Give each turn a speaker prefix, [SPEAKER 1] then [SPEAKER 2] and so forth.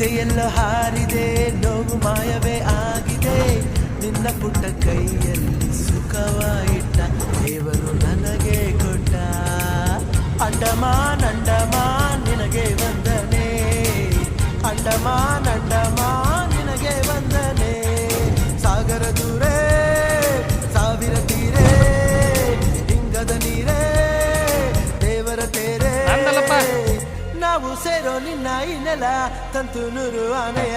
[SPEAKER 1] ಚಿತೆಯೆಲ್ಲ ಹಾರಿದೆ, ನೋವು ಮಾಯವೇ ಆಗಿದೆ. ನಿನ್ನ ಪುಟ್ಟ ಕೈಯಲ್ಲಿ ಸುಖವ ಇಟ್ಟ ದೇವರು ನನಗೆ ಕೊಟ್ಟ. ಅಂಡಮಾನ್ ಅಂಡಮಾನ್ ನಿನಗೆ ವಂದನೆ, ಅಂಡಮಾನ್ ಅಂಡಮಾನ್ ನಿನಗೆ ವಂದನೆ. ಸಾಗರ ದೂರೇ ಸಾವಿರ ತೀರೇ, ಹಿಂಗದ ನೀರೇ ದೇವರ ತೇರೇ. ನಾವು ಸೇರೋ ನಿನ್ನ ಈ ನೆಲ ತಂತು ನೂರು ಆನೆಯ